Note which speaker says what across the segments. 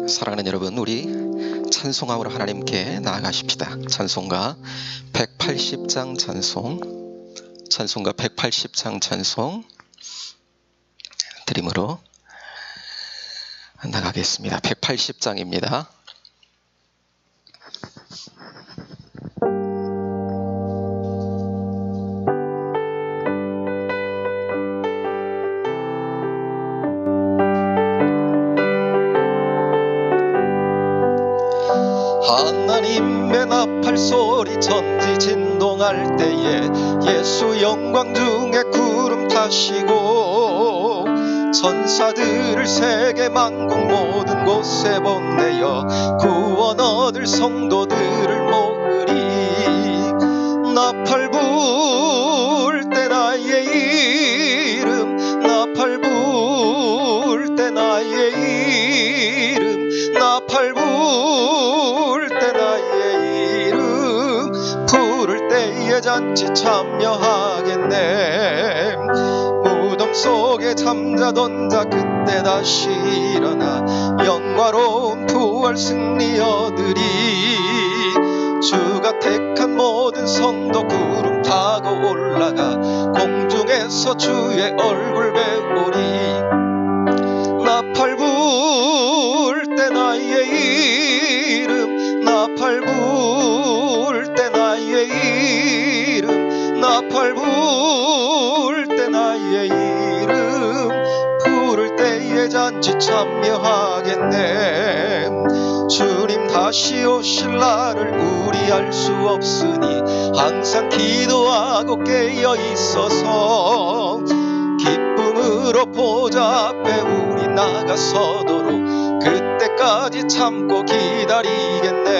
Speaker 1: 사랑하는 여러분, 우리 찬송함으로 하나님께 나아가십시다. 찬송가 180장 찬송, 찬송가 180장 찬송 드림으로 나가겠습니다. 180장입니다. 하나님의 나팔 소리 천지 진동할 때에 예수 영광 중에 구름 타시고 천사들을 세계 만국 모든 곳에 보내어 구원 얻을 성도들을 모으리. 나팔 불 때 나의 이름, 나팔 불 때 나의 이름, 나팔 불 때 나의 이름 부를 때에 잔치 참여하겠네. 무덤 속에 잠자던 자 그때 다시 일어나 영화로운 부활 승리 얻으리. 주가 택한 모든 성도 구름 타고 올라가 공중에서 주의 얼굴 배우리. 나팔 불 때 나의 이름, 나팔 불 때 나의 이름, 나팔 불 때 나의 이름 부를 때에 잔치 참여하겠네. 주님 다시 오실 날을 우리 알 수 없으니 항상 기도하고 깨어 있어서 기쁨으로 보좌 앞에 우리 나가서도록 그때까지 참고 기다리겠네.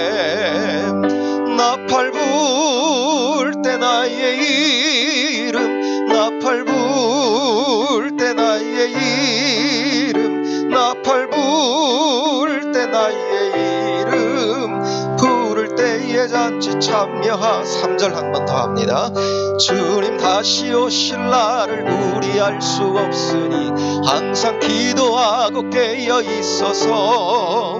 Speaker 1: 나팔 불 때 나의 이름, 나팔 불 때 나의 이름, 나팔 불 때 나의 이름 부를 때에 잔치 참여하. 3절 한 번 더 합니다. 주님 다시 오실 날을 우리 알 수 없으니 항상 기도하고 깨어 있어서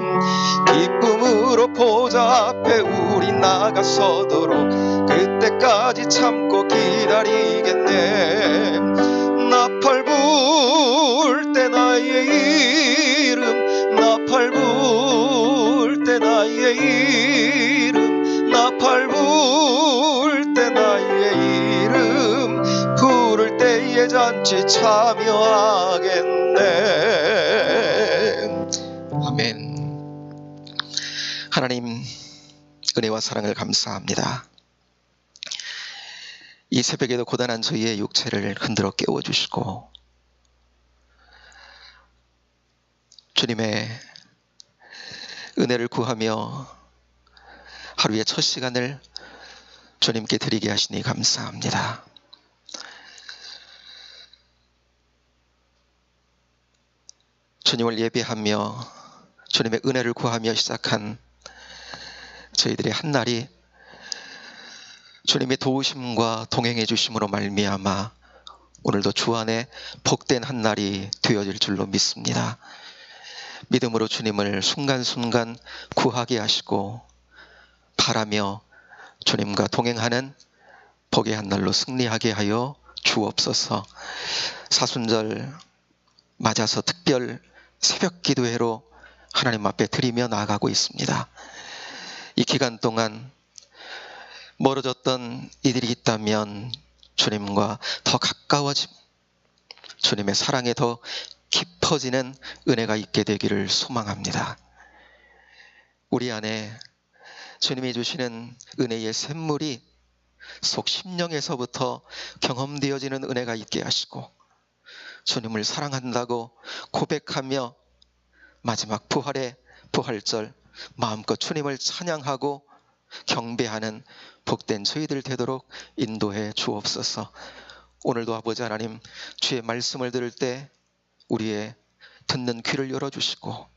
Speaker 1: 기쁨으로 보좌 앞에 우리 나가서도록 그때까지 참고 기다리겠네. 나팔 불 때 나의 이름, 나팔 불 때 나의 이름, 나팔 불 때 나의 이름 부를 때에 잔치 참여하겠네. 아멘. 하나님 은혜와 사랑을 감사합니다. 이 새벽에도 고단한 저희의 육체를 흔들어 깨워주시고 주님의 은혜를 구하며 하루의 첫 시간을 주님께 드리게 하시니 감사합니다. 주님을 예배하며 주님의 은혜를 구하며 시작한 저희들의 한날이 주님의 도우심과 동행해 주심으로 말미암아 오늘도 주 안에 복된 한날이 되어질 줄로 믿습니다. 믿음으로 주님을 순간순간 구하게 하시고 바라며 주님과 동행하는 복의 한날로 승리하게 하여 주옵소서. 사순절 맞아서 특별 새벽 기도회로 하나님 앞에 드리며 나아가고 있습니다. 이 기간 동안 멀어졌던 이들이 있다면 주님과 더 가까워짐, 주님의 사랑에 더 깊어지는 은혜가 있게 되기를 소망합니다. 우리 안에 주님이 주시는 은혜의 샘물이 속 심령에서부터 경험되어지는 은혜가 있게 하시고 주님을 사랑한다고 고백하며 마지막 부활의 부활절 마음껏 주님을 찬양하고 경배하는 복된 저희들 되도록 인도해 주옵소서. 오늘도 아버지 하나님 주의 말씀을 들을 때 우리의 듣는 귀를 열어주시고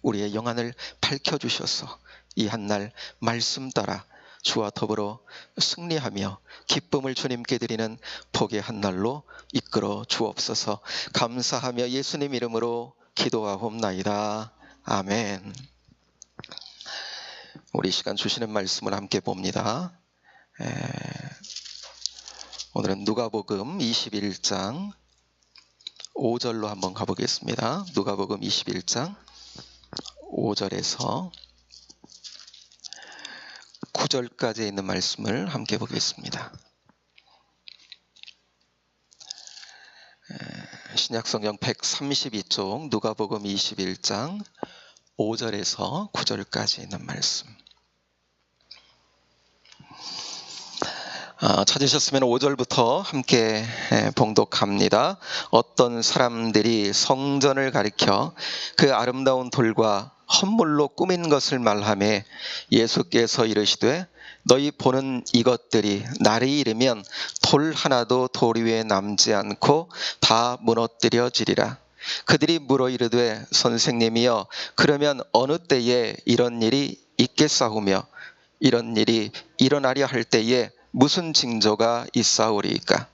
Speaker 1: 우리의 영안을 밝혀주셔서 이 한날 말씀 따라 주와 더불어 승리하며 기쁨을 주님께 드리는 복의 한날로 이끌어 주옵소서. 감사하며 예수님 이름으로 기도하옵나이다. 아멘. 우리 시간 주시는 말씀을 함께 봅니다. 오늘은 누가복음 21장 5절로 한번 가보겠습니다. 누가복음 21장 5절에서 9절까지 있는 말씀을 함께 보겠습니다. 신약성경 132쪽 누가복음 21장 5절에서 9절까지 있는 말씀. 찾으셨으면 5절부터 함께 봉독합니다. 어떤 사람들이 성전을 가리켜 그 아름다운 돌과 헌물로 꾸민 것을 말하며 예수께서 이르시되 너희 보는 이것들이 날이 이르면 돌 하나도 돌 위에 남지 않고 다 무너뜨려지리라. 그들이 물어 이르되 선생님이여 그러면 어느 때에 이런 일이 있겠사오며 이런 일이 일어나려 할 때에 무슨 징조가 있사오리이까?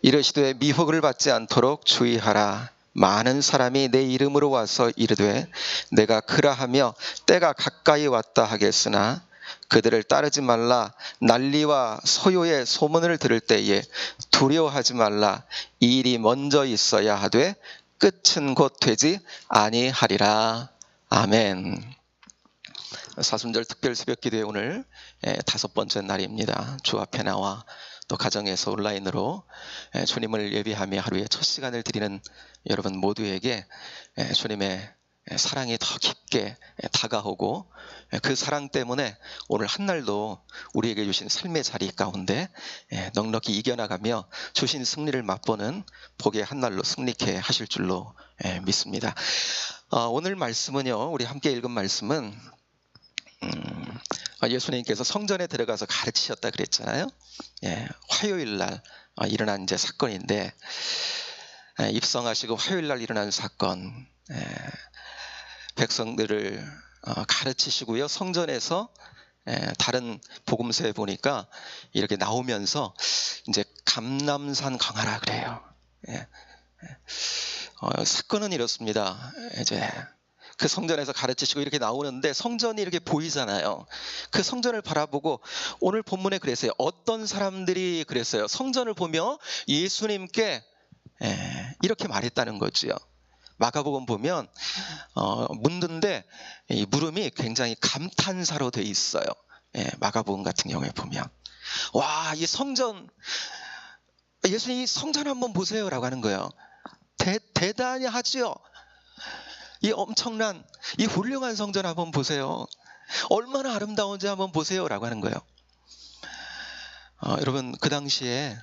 Speaker 1: 이르시되 미혹을 받지 않도록 주의하라. 많은 사람이 내 이름으로 와서 이르되 내가 그라하며 때가 가까이 왔다 하겠으나 그들을 따르지 말라. 난리와 소요의 소문을 들을 때에 두려워하지 말라. 이 일이 먼저 있어야 하되 끝은 곧 되지 아니하리라. 아멘. 사순절 특별 새벽기도회 오늘 5번째 날입니다. 주 앞에 나와 또 가정에서 온라인으로 주님을 예배하며 하루의 첫 시간을 드리는 여러분 모두에게 주님의 사랑이 더 깊게 다가오고 그 사랑 때문에 오늘 한 날도 우리에게 주신 삶의 자리 가운데 넉넉히 이겨나가며 주신 승리를 맛보는 복의 한 날로 승리케 하실 줄로 믿습니다. 오늘 말씀은요, 우리 함께 읽은 말씀은 예수님께서 성전에 들어가서 가르치셨다 그랬잖아요. 화요일 날 일어난 이제 사건인데, 입성하시고 화요일 날 일어난 사건, 백성들을 가르치시고요. 성전에서 다른 복음서에 보니까 이렇게 나오면서 이제 감람산 강하라 그래요. 사건은 이렇습니다. 이제 그 성전에서 가르치시고 이렇게 나오는데 성전이 이렇게 보이잖아요. 그 성전을 바라보고 오늘 본문에 그랬어요. 어떤 사람들이 그랬어요. 성전을 보며 예수님께 이렇게 말했다는 거지요. 마가복음 보면 묻는데 이 물음이 굉장히 감탄사로 돼 있어요. 마가복음 같은 경우에 보면 와, 이 성전, 예수님이 성전 한번 보세요 라고 하는 거예요. 대단히 하지요. 이 엄청난, 이 훌륭한 성전 한번 보세요. 얼마나 아름다운지 한번 보세요 라고 하는 거예요. 여러분, 그 당시에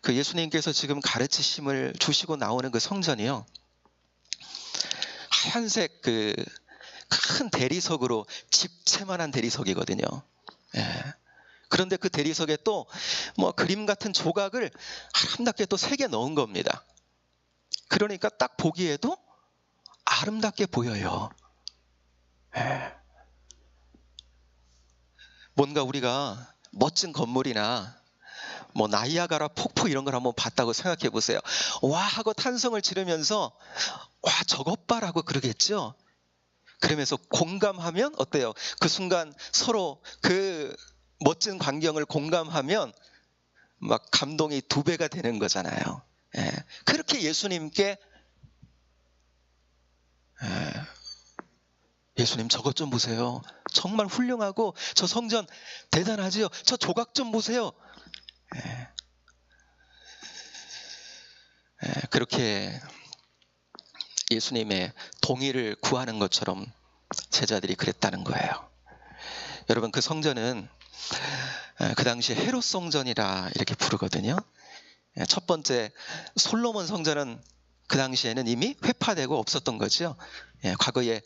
Speaker 1: 그 예수님께서 지금 가르치심을 주시고 나오는 그 성전이요, 하얀색 그 큰 대리석으로 집채만한 대리석이거든요. 그런데 그 대리석에 또 뭐 그림 같은 조각을 아름답게 또 3개 넣은 겁니다. 그러니까 딱 보기에도 아름답게 보여요. 뭔가 우리가 멋진 건물이나 뭐 나이아가라 폭포 이런 걸 한번 봤다고 생각해 보세요. 와 하고 탄성을 지르면서 와 저것 봐라고 그러겠죠. 그러면서 공감하면 어때요? 그 순간 서로 그 멋진 광경을 공감하면 막 감동이 2배가 되는 거잖아요. 그렇게 예수님께 예수님 저것 좀 보세요. 정말 훌륭하고 저 성전 대단하지요. 저 조각 좀 보세요. 그렇게 예수님의 동의를 구하는 것처럼 제자들이 그랬다는 거예요. 여러분, 그 성전은 그 당시 헤롯 성전이라 이렇게 부르거든요. 첫 번째 솔로몬 성전은 그 당시에는 이미 회파되고 없었던 거죠. 과거에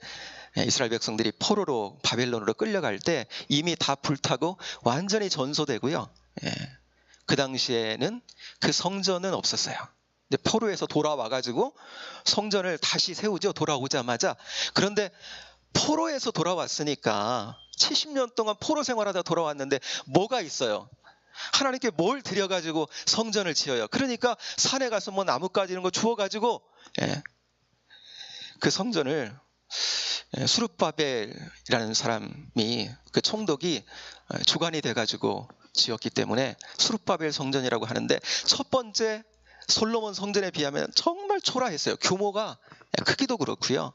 Speaker 1: 이스라엘 백성들이 포로로 바벨론으로 끌려갈 때 이미 다 불타고 완전히 전소되고요. 그 당시에는 그 성전은 없었어요. 근데 포로에서 돌아와가지고 성전을 다시 세우죠. 돌아오자마자. 그런데 포로에서 돌아왔으니까 70년 동안 포로 생활하다 돌아왔는데 뭐가 있어요? 하나님께 뭘 드려가지고 성전을 지어요? 그러니까 산에 가서 뭐 나뭇가지 이런 거 주워가지고 그 성전을 수룹바벨이라는 사람이 그 총독이 주관이 돼가지고 지었기 때문에 수룹바벨 성전이라고 하는데, 첫 번째 솔로몬 성전에 비하면 정말 초라했어요. 규모가, 크기도 그렇고요,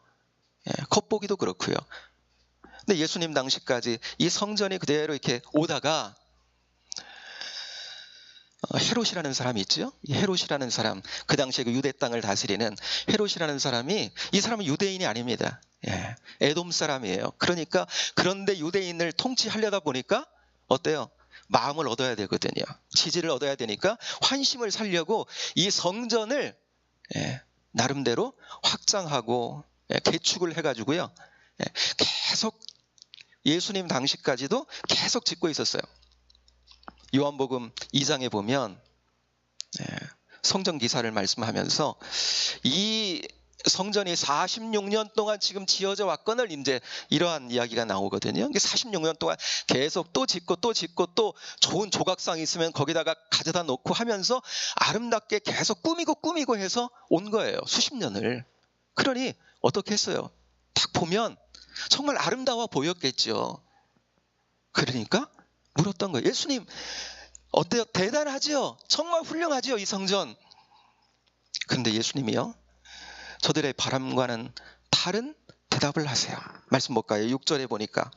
Speaker 1: 겉보기도 그렇고요. 근데 예수님 당시까지 이 성전이 그대로 이렇게 오다가 헤롯이라는 사람이 있죠. 이 헤롯이라는 사람, 그 당시에 그 유대 땅을 다스리는 헤롯이라는 사람이, 이 사람은 유대인이 아닙니다. 에돔 사람이에요. 그러니까, 그런데 유대인을 통치하려다 보니까 어때요? 마음을 얻어야 되거든요. 지지를 얻어야 되니까 환심을 살려고 이 성전을 나름대로 확장하고 개축을 해가지고요, 계속 예수님 당시까지도 계속 짓고 있었어요. 요한복음 2장에 보면 성전 기사를 말씀하면서 이 성전이 46년 동안 지금 지어져 왔건을 이제 이러한 이야기가 나오거든요. 46년 동안 계속 또 짓고 또 짓고, 또 좋은 조각상이 있으면 거기다가 가져다 놓고 하면서 아름답게 계속 꾸미고 해서 온 거예요. 수십 년을. 그러니 어떻게 했어요? 딱 보면 정말 아름다워 보였겠죠. 그러니까 물었던 거예요. 예수님 어때요? 대단하죠? 정말 훌륭하죠, 이 성전. 그런데 예수님이요, 저들의 바람과는 다른 대답을 하세요. 말씀 볼까요? 6절에 보니까,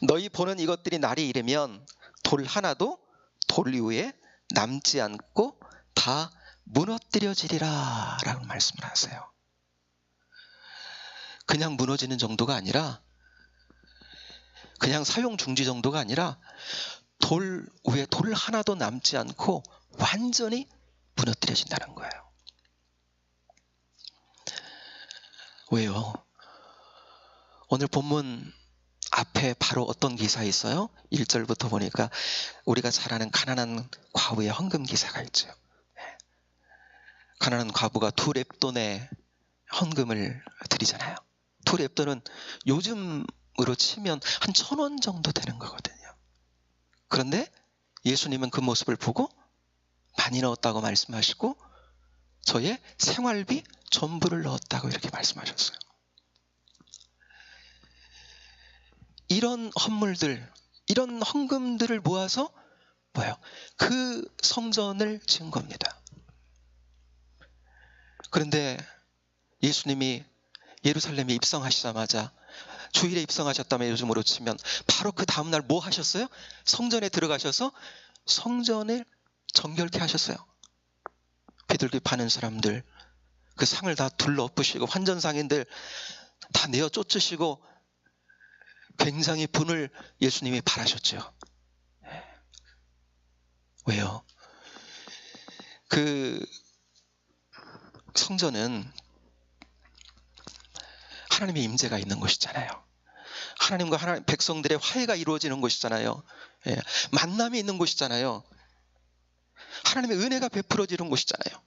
Speaker 1: 너희 보는 이것들이 날이 이르면 돌 하나도 돌 위에 남지 않고 다 무너뜨려지리라 라고 말씀을 하세요. 그냥 무너지는 정도가 아니라, 그냥 사용 중지 정도가 아니라, 돌 위에 돌 하나도 남지 않고 완전히 무너뜨려진다는 거예요. 왜요? 오늘 본문 앞에 바로 어떤 기사 있어요? 1절부터 보니까 우리가 잘 아는 가난한 과부의 헌금 기사가 있죠. 가난한 과부가 두 렙돈의 헌금을 드리잖아요. 두 렙돈은 요즘으로 치면 한 1,000원 정도 되는 거거든요. 그런데 예수님은 그 모습을 보고 많이 넣었다고 말씀하시고, 저의 생활비 전부를 넣었다고 이렇게 말씀하셨어요. 이런 헌물들, 이런 헌금들을 모아서 뭐예요? 그 성전을 지은 겁니다. 그런데 예수님이 예루살렘에 입성하시자마자, 주일에 입성하셨다면 요즘으로 치면 바로 그 다음날 뭐 하셨어요? 성전에 들어가셔서 성전을 정결케 하셨어요. 비둘기 파는 사람들, 그 상을 다 둘러엎으시고 환전상인들 다 내어 쫓으시고 굉장히 분을 예수님이 바라셨죠. 왜요? 그 성전은 하나님의 임재가 있는 곳이잖아요. 하나님과 하나님 백성들의 화해가 이루어지는 곳이잖아요. 만남이 있는 곳이잖아요. 하나님의 은혜가 베풀어지는 곳이잖아요.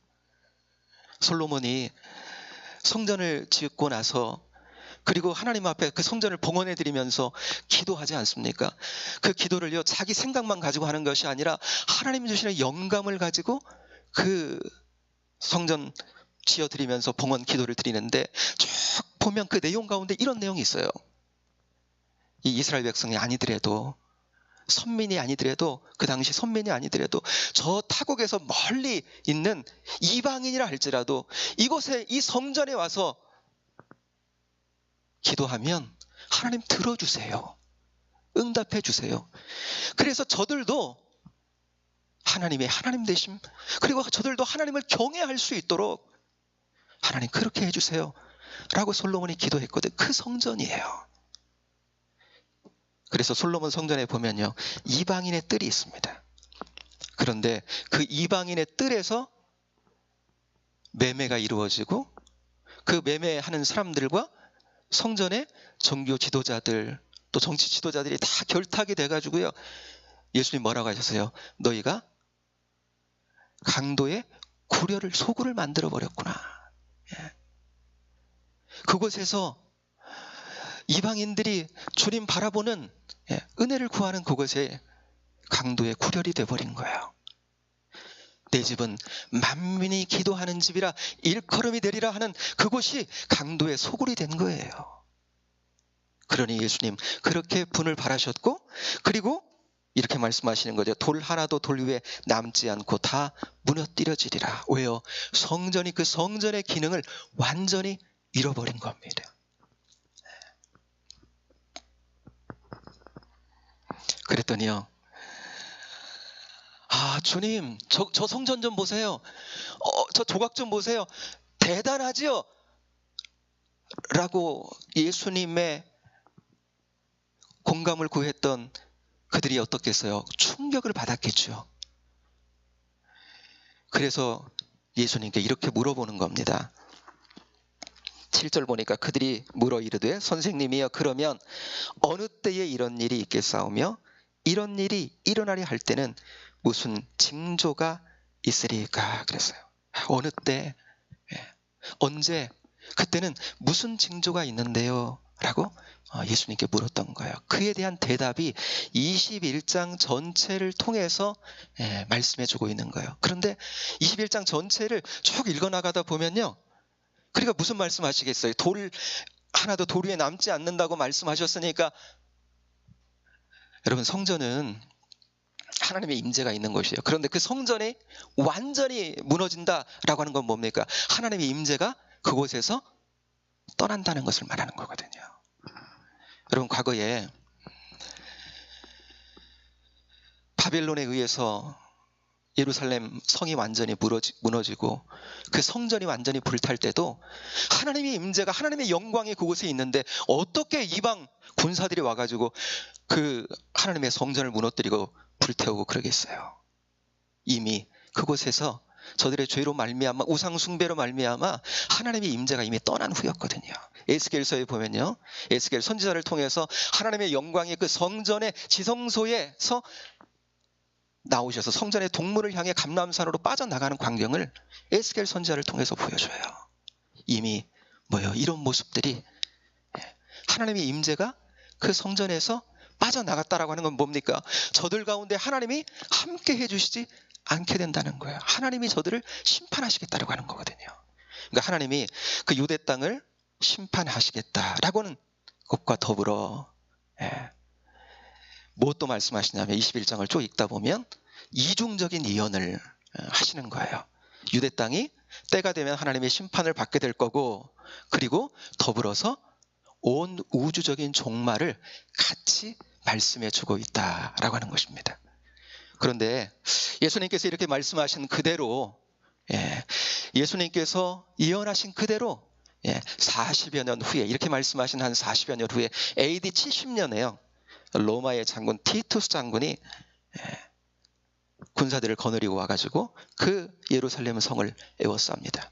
Speaker 1: 솔로몬이 성전을 짓고 나서, 그리고 하나님 앞에 그 성전을 봉헌해 드리면서 기도하지 않습니까? 그 기도를요, 자기 생각만 가지고 하는 것이 아니라 하나님 주시는 영감을 가지고 그 성전 지어드리면서 봉헌 기도를 드리는데, 쭉 보면 그 내용 가운데 이런 내용이 있어요. 이 이스라엘 백성이 아니더라도, 선민이 아니더라도, 그 당시 선민이 아니더라도 저 타국에서 멀리 있는 이방인이라 할지라도 이곳에, 이 성전에 와서 기도하면 하나님 들어주세요. 응답해 주세요. 그래서 저들도 하나님의 하나님 되심, 그리고 저들도 하나님을 경외할 수 있도록 하나님 그렇게 해주세요 라고 솔로몬이 기도했거든. 그 성전이에요. 그래서 솔로몬 성전에 보면요, 이방인의 뜰이 있습니다. 그런데 그 이방인의 뜰에서 매매가 이루어지고, 그 매매하는 사람들과 성전의 종교 지도자들, 또 정치 지도자들이 다 결탁이 돼가지고요, 예수님 뭐라고 하셨어요? 너희가 강도의 구려를, 소굴을 만들어 버렸구나. 그곳에서 이방인들이 주님 바라보는 은혜를 구하는 그곳에 강도의 구렬이 돼버린 거예요. 내 집은 만민이 기도하는 집이라 일컬음이 되리라 하는 그곳이 강도의 소굴이 된 거예요. 그러니 예수님 그렇게 분을 바라셨고, 그리고 이렇게 말씀하시는 거죠. 돌 하나도 돌 위에 남지 않고 다 무너뜨려지리라. 왜요? 성전이 그 성전의 기능을 완전히 잃어버린 겁니다. 그랬더니요, 주님, 저 성전 좀 보세요. 저 조각 좀 보세요. 대단하지요? 라고 예수님의 공감을 구했던 그들이 어떻겠어요? 충격을 받았겠죠. 그래서 예수님께 이렇게 물어보는 겁니다. 7절 보니까 그들이 물어 이르되 선생님이여, 그러면 어느 때에 이런 일이 있겠사오며 이런 일이 일어나려 할 때는 무슨 징조가 있으리까? 그랬어요. 어느 때, 언제, 그때는 무슨 징조가 있는데요? 라고 예수님께 물었던 거예요. 그에 대한 대답이 21장 전체를 통해서 말씀해주고 있는 거예요. 그런데 21장 전체를 쭉 읽어나가다 보면요, 그러니까 무슨 말씀하시겠어요? 돌 하나도 돌 위에 남지 않는다고 말씀하셨으니까, 여러분, 성전은 하나님의 임재가 있는 것이에요. 그런데 그 성전이 완전히 무너진다라고 하는 건 뭡니까? 하나님의 임재가 그곳에서 떠난다는 것을 말하는 거거든요. 여러분, 과거에 바벨론에 의해서 예루살렘 성이 완전히 무너지고 그 성전이 완전히 불탈 때도 하나님의 임재가, 하나님의 영광이 그곳에 있는데 어떻게 이방 군사들이 와가지고 그 하나님의 성전을 무너뜨리고 불태우고 그러겠어요? 이미 그곳에서 저들의 죄로 말미암아, 우상 숭배로 말미암아 하나님의 임재가 이미 떠난 후였거든요. 에스겔서에 보면요, 에스겔 선지자를 통해서 하나님의 영광이 그 성전의 지성소에서 나오셔서 성전의 동문을 향해 감람산으로 빠져나가는 광경을 에스겔 선지자를 통해서 보여줘요. 이미 이런 모습들이, 하나님의 임재가 그 성전에서 빠져나갔다라고 하는 건 뭡니까? 저들 가운데 하나님이 함께 해주시지 않게 된다는 거예요. 하나님이 저들을 심판하시겠다라고 하는 거거든요. 그러니까 하나님이 그 유대 땅을 심판하시겠다라고는 것과 더불어 무엇도 말씀하시냐면 21장을 쭉 읽다 보면 이중적인 예언을 하시는 거예요. 유대 땅이 때가 되면 하나님의 심판을 받게 될 거고, 그리고 더불어서 온 우주적인 종말을 같이 말씀해 주고 있다라고 하는 것입니다. 그런데 예수님께서 이렇게 말씀하신 그대로, 예수님께서 예언하신 그대로 40여 년 후에, 이렇게 말씀하신 한 40여 년 후에 AD 70년에요. 로마의 장군 티투스 장군이 군사들을 거느리고 와가지고 그 예루살렘 성을 에워쌉니다.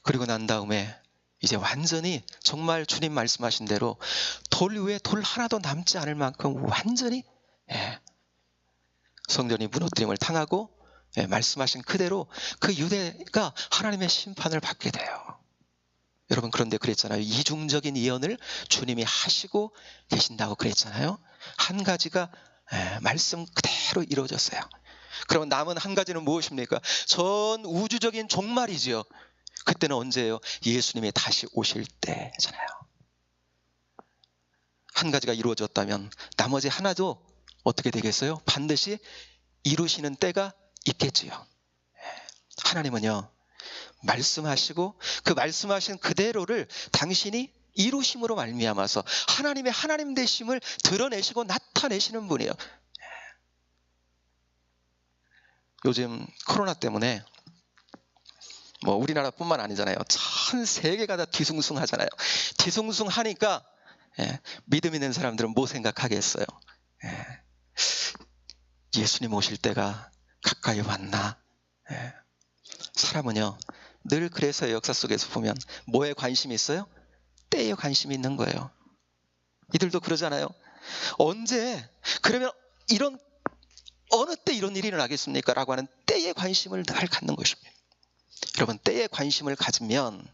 Speaker 1: 그리고 난 다음에 이제 완전히 정말 주님 말씀하신 대로 돌 위에 돌 하나도 남지 않을 만큼 완전히 성전이 무너뜨림을 당하고, 말씀하신 그대로 그 유대가 하나님의 심판을 받게 돼요. 여러분, 그런데 그랬잖아요. 이중적인 예언을 주님이 하시고 계신다고 그랬잖아요. 한 가지가 말씀 그대로 이루어졌어요. 그러면 남은 한 가지는 무엇입니까? 전 우주적인 종말이지요. 그때는 언제예요? 예수님이 다시 오실 때잖아요. 한 가지가 이루어졌다면 나머지 하나도 어떻게 되겠어요? 반드시 이루시는 때가 있겠지요. 하나님은요, 말씀하시고 그 말씀하신 그대로를 당신이 이루심으로 말미암아서 하나님의 하나님 되심을 드러내시고 나타내시는 분이에요. 요즘 코로나 때문에 우리나라뿐만 아니잖아요. 전 세계가 다 뒤숭숭하잖아요. 뒤숭숭하니까 믿음 있는 사람들은 뭐 생각하겠어요? 예수님 오실 때가 가까이 왔나? 사람은요, 늘 그래서 역사 속에서 보면 뭐에 관심이 있어요? 때에 관심이 있는 거예요. 이들도 그러잖아요. 언제, 그러면 어느 때 이런 일이 일어나겠습니까? 라고 하는 때에 관심을 늘 갖는 것입니다. 여러분, 때에 관심을 가지면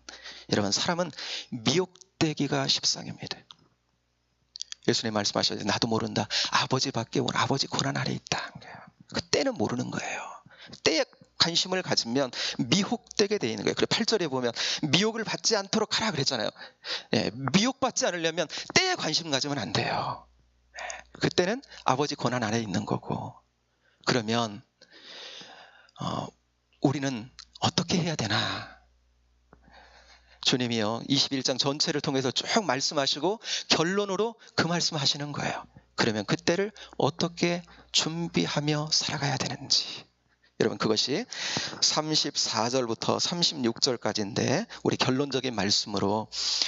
Speaker 1: 여러분, 사람은 미혹되기가 십상입니다. 예수님 말씀하셨죠. 나도 모른다. 아버지 밖에 온 아버지 고난 아래 있다. 그 때는 모르는 거예요. 때에 관심을 가지면 미혹되게 돼 있는 거예요. 그리고 8절에 보면 미혹을 받지 않도록 하라 그랬잖아요. 미혹받지 않으려면 때에 관심 가지면 안 돼요. 그때는 아버지 권한 아래에 있는 거고. 그러면 우리는 어떻게 해야 되나? 주님이요 21장 전체를 통해서 쭉 말씀하시고 결론으로 그 말씀하시는 거예요. 그러면 그때를 어떻게 준비하며 살아가야 되는지, 여러분 그것이 34절부터 36절까지인데 우리 결론적인 말씀으로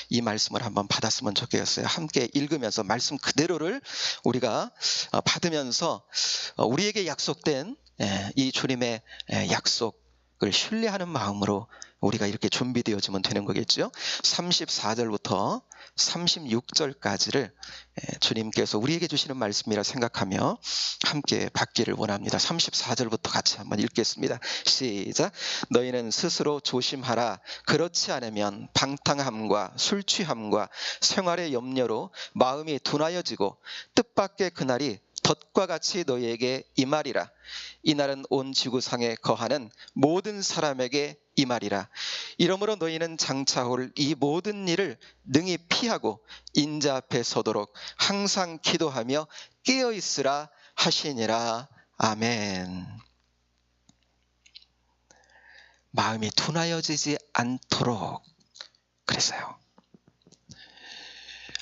Speaker 1: 이 말씀을 한번 받았으면 좋겠어요. 함께 읽으면서 말씀 그대로를 우리가 받으면서 우리에게 약속된 이 주님의 약속을 신뢰하는 마음으로 우리가 이렇게 준비되어지면 되는 거겠죠. 34절부터 36절까지를 주님께서 우리에게 주시는 말씀이라 생각하며 함께 받기를 원합니다. 34절부터 같이 한번 읽겠습니다. 시작. 너희는 스스로 조심하라. 그렇지 않으면 방탕함과 술 취함과 생활의 염려로 마음이 둔하여지고 뜻밖의 그날이 덫과 같이 너희에게 임하리라. 이날은 온 지구상에 거하는 모든 사람에게 임하리라. 이러므로 너희는 장차 올 이 모든 일을 능히 피하고 인자 앞에 서도록 항상 기도하며 깨어있으라 하시니라. 아멘. 마음이 둔하여지지 않도록 그랬어요.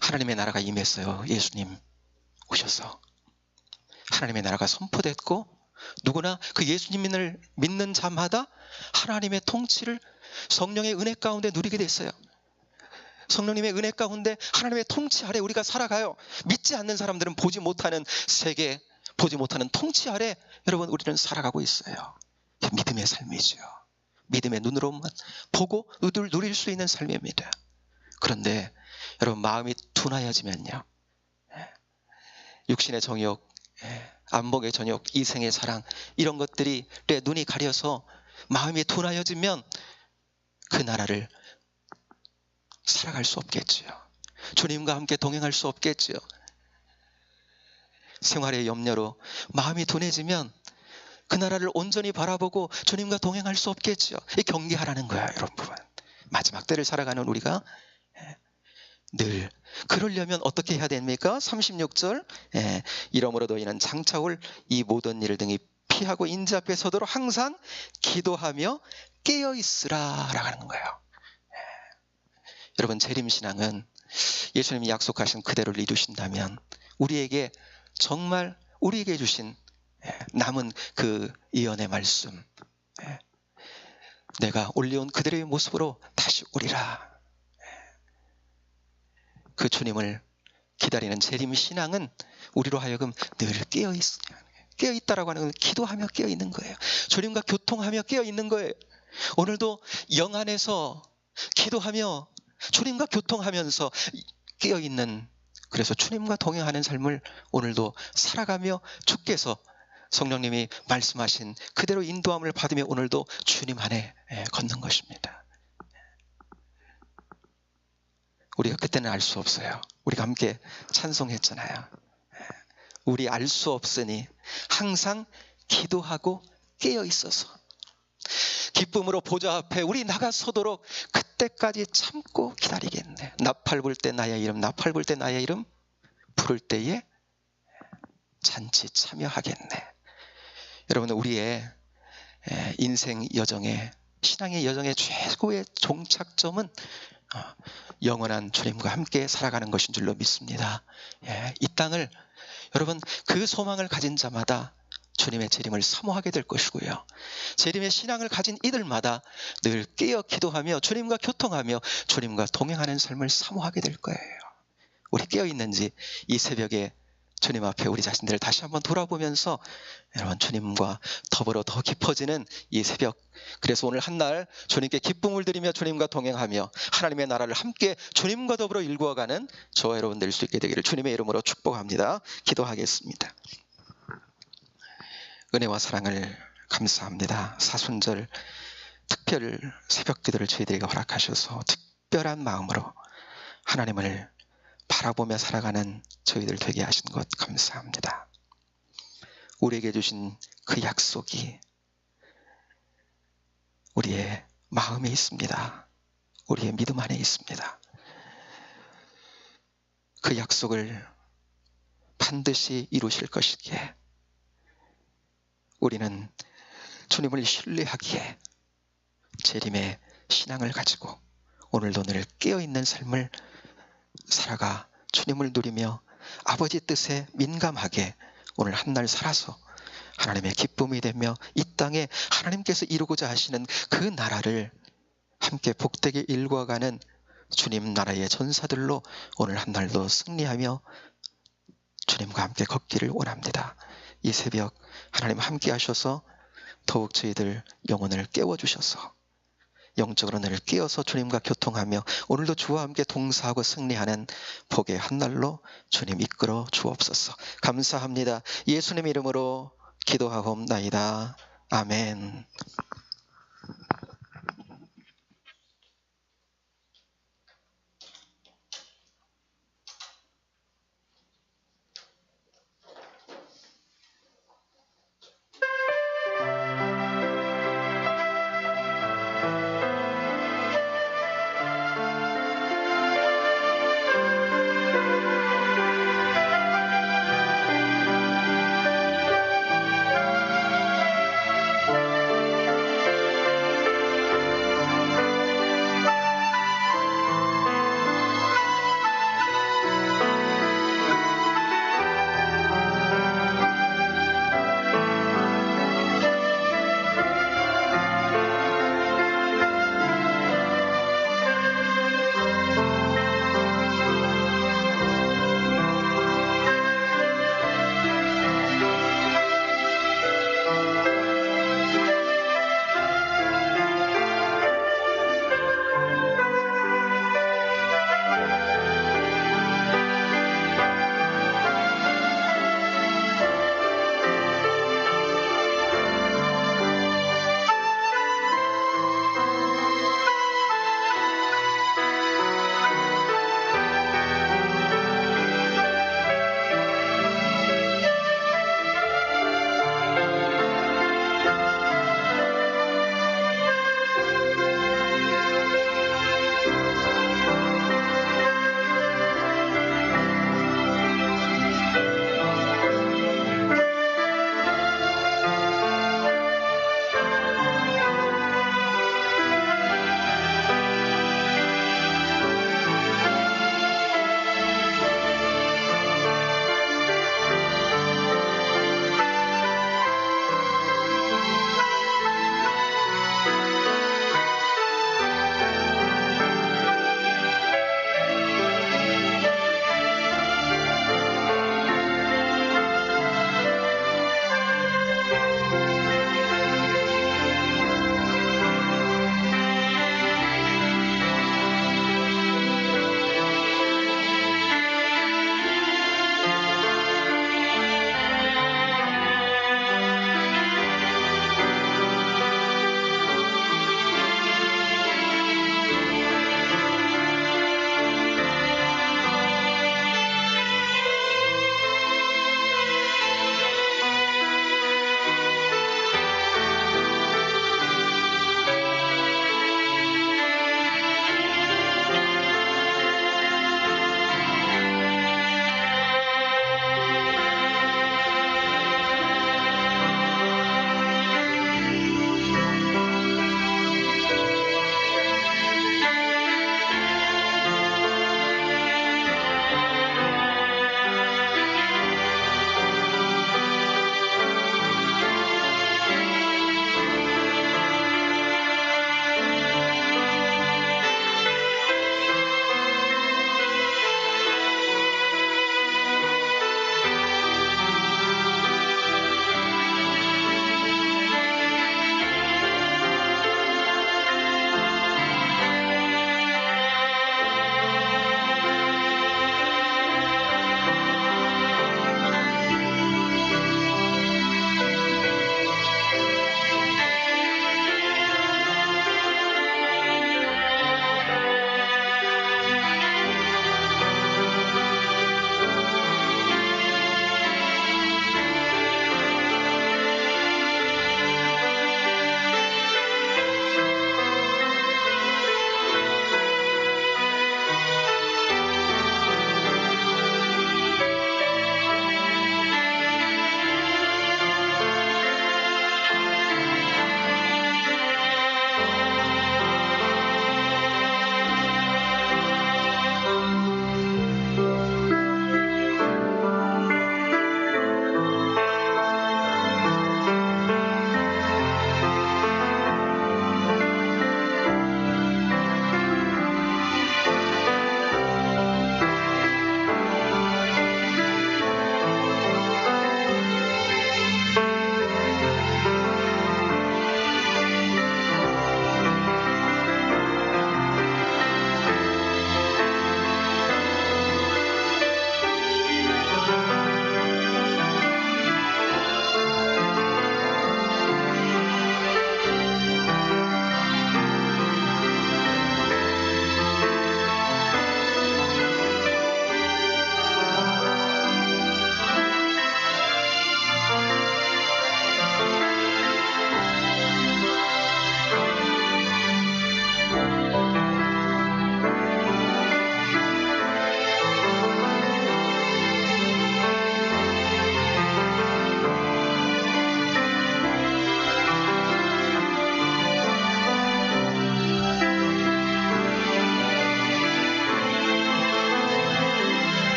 Speaker 1: 하나님의 나라가 임했어요. 예수님 오셔서 하나님의 나라가 선포됐고 누구나 그 예수님을 믿는 자마다 하나님의 통치를 성령의 은혜 가운데 누리게 됐어요. 성령님의 은혜 가운데 하나님의 통치 아래 우리가 살아가요. 믿지 않는 사람들은 보지 못하는 세계, 보지 못하는 통치 아래 여러분 우리는 살아가고 있어요. 믿음의 삶이죠. 믿음의 눈으로만 보고 누릴 수 있는 삶입니다. 그런데 여러분 마음이 둔하여지면요, 육신의 정욕, 안목의 정욕, 이생의 사랑, 이런 것들이 내 눈이 가려서 마음이 둔하여지면 그 나라를 살아갈 수 없겠지요. 주님과 함께 동행할 수 없겠지요. 생활의 염려로 마음이 둔해지면 그 나라를 온전히 바라보고 주님과 동행할 수 없겠지요. 이 경계하라는 거예요, 여러분. 마지막 때를 살아가는 우리가 늘 그러려면 어떻게 해야 됩니까? 36절 이러므로 너희는 장차 올 이 모든 일을 등이 피하고 인자 앞에 서도록 항상 기도하며 깨어있으라 라고 하는 거예요. 여러분 재림신앙은 예수님이 약속하신 그대로를 이루신다면 우리에게 정말 우리에게 주신 남은 그 예언의 말씀, 내가 올려온 그대로의 모습으로 다시 오리라. 그 주님을 기다리는 재림신앙은 우리로 하여금 늘 깨어있다라고 하는 건 기도하며 깨어있는 거예요. 주님과 교통하며 깨어있는 거예요. 오늘도 영 안에서 기도하며 주님과 교통하면서 깨어있는, 그래서 주님과 동행하는 삶을 오늘도 살아가며 주께서 성령님이 말씀하신 그대로 인도함을 받으며 오늘도 주님 안에 걷는 것입니다. 우리가 그때는 알 수 없어요. 우리가 함께 찬송했잖아요. 우리 알 수 없으니 항상 기도하고 깨어 있어서 기쁨으로 보좌 앞에 우리 나가서도록 그때까지 참고 기다리겠네. 나팔 불 때 나의 이름, 나팔 불 때 나의 이름 부를 때에 잔치 참여하겠네. 여러분 우리의 인생 여정의, 신앙의 여정의 최고의 종착점은 영원한 주님과 함께 살아가는 것인 줄로 믿습니다. 이 땅을 여러분 그 소망을 가진 자마다 주님의 재림을 사모하게 될 것이고요. 재림의 신앙을 가진 이들마다 늘 깨어 기도하며 주님과 교통하며 주님과 동행하는 삶을 사모하게 될 거예요. 우리 깨어 있는지 이 새벽에 주님 앞에 우리 자신들을 다시 한번 돌아보면서 여러분 주님과 더불어 더 깊어지는 이 새벽, 그래서 오늘 한날 주님께 기쁨을 드리며 주님과 동행하며 하나님의 나라를 함께 주님과 더불어 일구어가는 저와 여러분 될 수 있게 되기를 주님의 이름으로 축복합니다. 기도하겠습니다. 은혜와 사랑을 감사합니다. 사순절 특별 새벽 기도를 저희들에게 허락하셔서 특별한 마음으로 하나님을 바라보며 살아가는 저희들 되게 하신 것 감사합니다. 우리에게 주신 그 약속이 우리의 마음에 있습니다. 우리의 믿음 안에 있습니다. 그 약속을 반드시 이루실 것이기에 우리는 주님을 신뢰하기에 재림의 신앙을 가지고 오늘도 늘 깨어있는 삶을 살아가 주님을 누리며 아버지 뜻에 민감하게 오늘 한 날 살아서 하나님의 기쁨이 되며 이 땅에 하나님께서 이루고자 하시는 그 나라를 함께 복되게 일궈가는 주님 나라의 전사들로 오늘 한 날도 승리하며 주님과 함께 걷기를 원합니다. 이 새벽 하나님 함께 하셔서 더욱 저희들 영혼을 깨워주셔서 영적으로 늘 깨어서 주님과 교통하며 오늘도 주와 함께 동사하고 승리하는 복의 한 날로 주님 이끌어 주옵소서. 감사합니다. 예수님 이름으로 기도하옵나이다. 아멘.